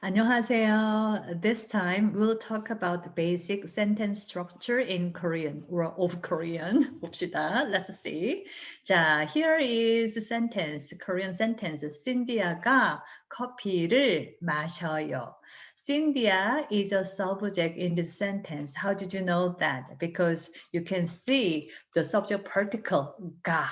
안녕하세요. This time we'll talk about the basic sentence structure in Korean or of Korean. 봅시다. Let's see. 자, here is the sentence, Korean sentence. 신디아가 커피를 마셔요. Cynthia is a subject in this sentence. How did you know that? Because you can see the subject particle 가.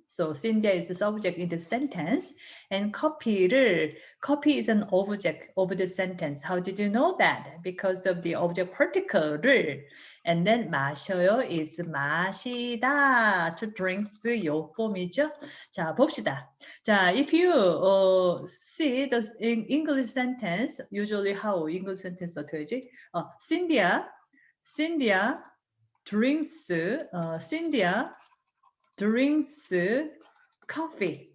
So Cynthia is the subject in the sentence, and 커피를 copy is an object of the sentence. How did you know that? Because of the object particle,를, and then 마셔요 is 마시다, to drinks 요 form이죠. 자, 봅시다. 자, if you see the in English sentence, usually how English sentence 어떻게 하지? Cynthia drinks, Cynthia drinks coffee.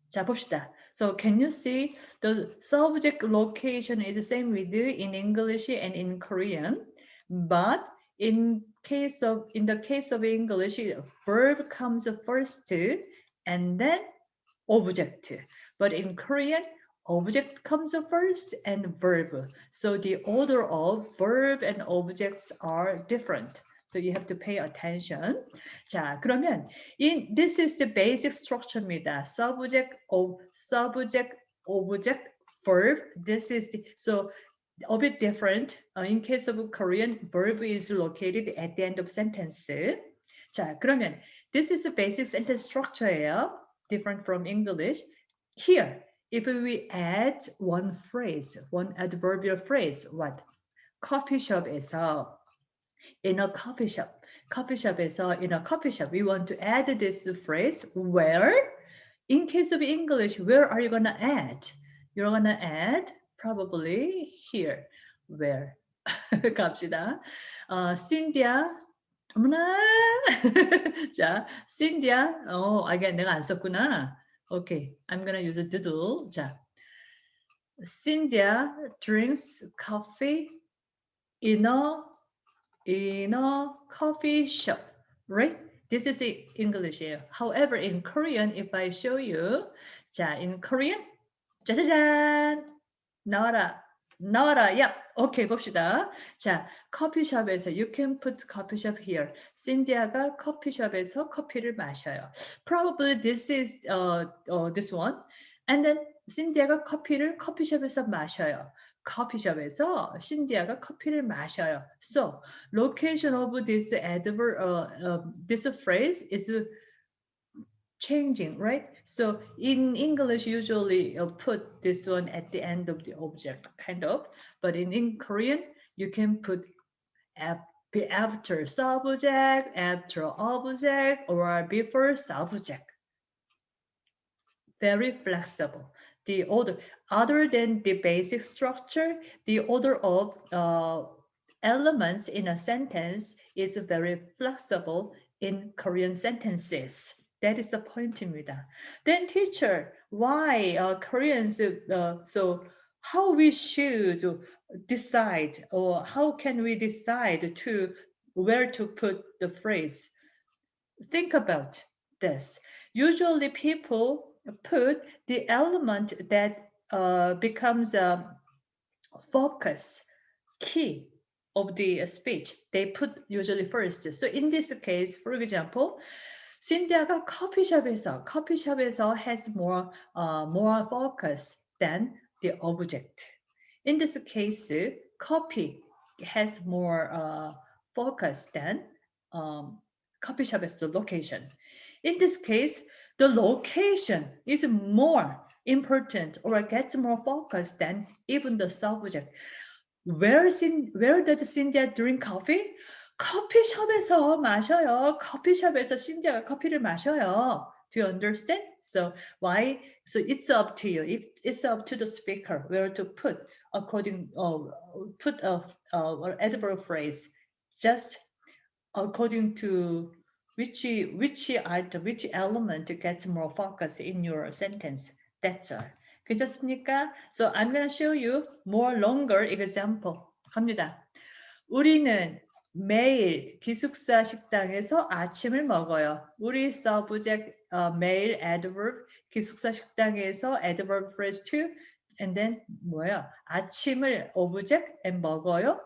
자, 봅시다. So can you see the subject location is the same with in English and in Korean, but in the case of English, verb comes first and then object. But in Korean, object comes first and verb. So the order of verb and objects are different. So you have to pay attention. 자, 그러면 this is the basic structure입니다. Subject, object, verb. This is so a bit different. In case of Korean, verb is located at the end of sentence. 자, 그러면 this is a basic sentence structure예요. Different from English. Here, if we add one phrase, one adverbial phrase, what? Coffee shop에서, in a coffee shop. Coffee shop에서, in a coffee shop. We want to add this phrase where? In case of English, where are you going to add? You're going to add probably here. Where? 갑시다. Cynthia. 어머나. 자, Cynthia. again, 내가 안 썼구나. Okay, I'm gonna use a doodle. 자, Cynthia drinks coffee in a coffee shop, right? This is English here. However, in Korean, if I show you, 자, in Korean, 짜자잔, 나와라. Yep. Okay, 봅시다. 자, 커피숍에서 you can put coffee shop here. 신디아가 커피숍에서 커피를 마셔요. Probably this is this one. And then 신디아가 커피를 커피숍에서 마셔요. 커피숍에서 신디아가 커피를 마셔요. So, location of this adverb, this phrase is changing, right? So in English, usually put this one at the end of the object, kind of. But in Korean, you can put after subject, after object, or before subject. Very flexible. The order, other than the basic structure, the order of elements in a sentence is very flexible in Korean sentences. That is the point입니다. Then teacher, why Koreans, so how we should decide, or how can we decide to where to put the phrase? Think about this. Usually people put the element that becomes a focus, key of the speech. They put usually first. So in this case, for example, 신디아가 커피숍에서 has more focus than the object. In this case, coffee has more focus than 커피숍에서 location. In this case, the location is more important or gets more focus than even the subject. Where does Cynthia drink coffee? 커피숍에서 마셔요. 커피숍에서 신디아가 커피를 마셔요. Do you understand? So why? So it's up to you. It's up to the speaker where to put put a adverb phrase, just according to which item, which element gets more focus in your sentence. That's all. 괜찮습니까? So I'm gonna show you more longer example. 갑니다. 우리는 매일 기숙사 식당에서 아침을 먹어요. 우리 subject 매일 adverb 기숙사 식당에서 adverb phrase to And then 뭐야? 아침을 object and 먹어요.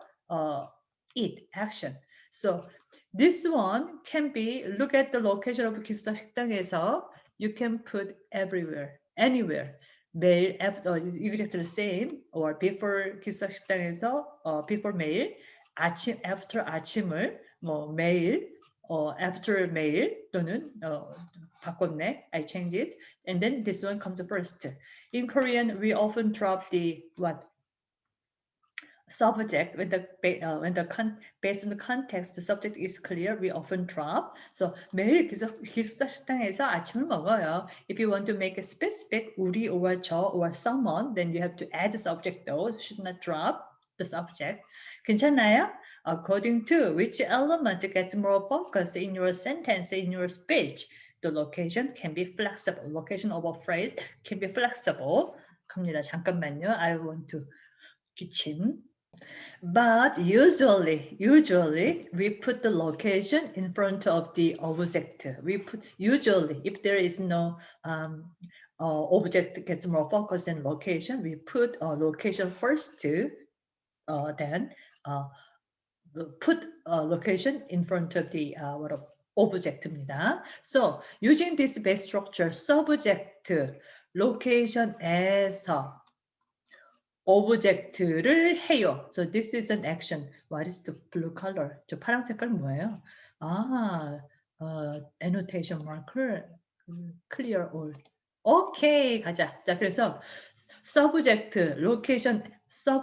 Eat action. So this one can be look at the location of 기숙사 식당에서 you can put everywhere, anywhere. 매일 exactly the same or before 기숙사 식당에서 before 매일 아침 after 아침을 뭐 매일 after 매일 또는 바꿨네. I changed it. And then this one comes first. In Korean, we often drop the what subject when based on the context, the subject is clear. We often drop. So 매일 기숙사 식당에서 아침을 먹어요. If you want to make it specific, 우리 or 저 or someone, then you have to add the subject though. Should not drop the subject. 괜찮나요? According to which element gets more focus in your sentence, in your speech, the location can be flexible. Location of a phrase can be flexible. 갑니다. 잠깐만요. I want to 기침. But usually we put the location in front of the object. We put usually if there is no object gets more focus in location, we put location first then put location in front of the object입니다. So using this base structure, subject location에서 object를 해요. So this is an action. What is the blue color? 저 파란 색깔 뭐예요? annotation marker. clear all. 오케이, 가자. 자, 그래서 subject location에서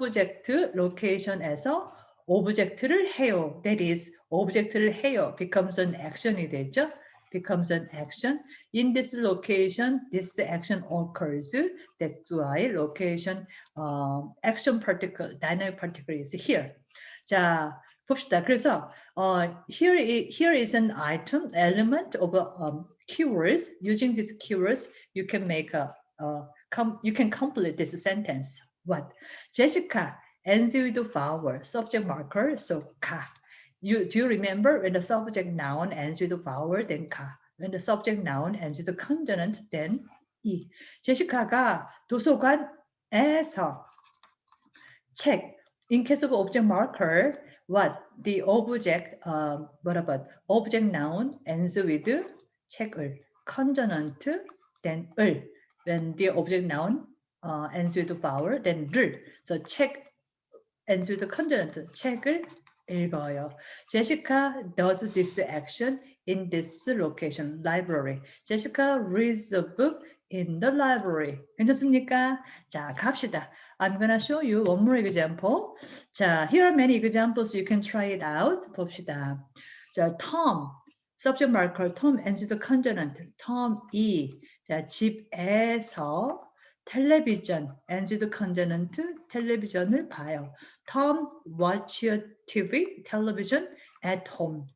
object를 해요. That is, object를 해요. becomes an action이 되죠. becomes an action. In this location, this action occurs. That's why location action particle, dynamic particle is here. 자, 봅시다. 그래서 here is an item, element of keywords. Using these keywords, you can make you can complete this sentence. What? Jessica ends with the vowel, subject marker, so ka. Do you remember when the subject noun ends with a vowel, then ka. When the subject noun ends with a consonant, then 이. 제시카가 도서관에서 책. In case of object marker, what? The object, what about object noun ends with 책을. Consonant, then 을. When the object noun ends with vowel, then 를. So 책 ends with consonant. 책을 읽어요. Jessica does this action in this location, library. Jessica reads a book in the library. 괜찮습니까? 자, 갑시다. I'm gonna show you one more example. 자, here are many examples. You can try it out. 봅시다. 자, Tom, subject marker, Tom ends with consonant. Tom이 자, 집에서 텔레비전 ends with consonant. 텔레비전을 봐요. Tom watch TV, television at home.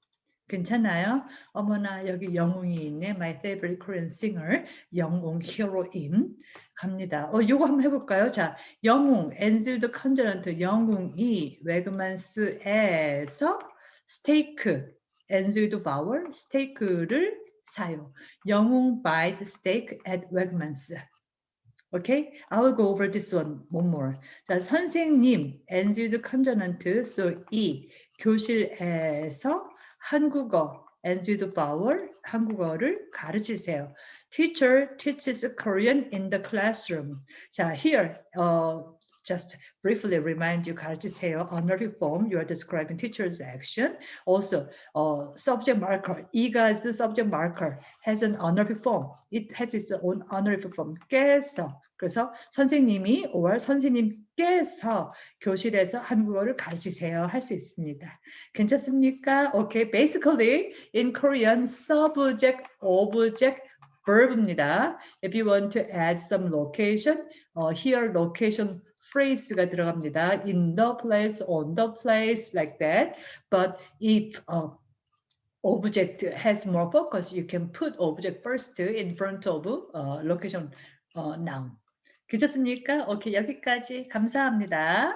괜찮아요? 어머나 여기 영웅이 있네. My favorite Korean singer. 영웅 히로인. 갑니다. 요거 한번 해볼까요? 자, 영웅 ends with consonant. 영웅이 웨그만스에서 스테이크 ends with vowel. 스테이크를 사요. 영웅 buys steak at Wegmans. Okay, I will go over this one more. 자, 선생님 ends with consonant, so 이 교실에서 한국어 ends with vowel, 한국어를 가르치세요. Teacher teaches Korean in the classroom. 자, here just briefly remind you 가르치세요. Honorary form, you are describing teacher's action. Also, subject marker, 이가's subject marker has an honorary form. It has its own honorary form. 께서, 그래서 선생님이 or 선생님께서 교실에서 한국어를 가르치세요 할 수 있습니다. 괜찮습니까? Okay, basically in Korean, subject, object, verb입니다. If you want to add some location, here location phrase가 들어갑니다. In the place, on the place, like that. But if object has more focus, you can put object first in front of location noun. 괜찮습니까? 오케이, 여기까지 감사합니다.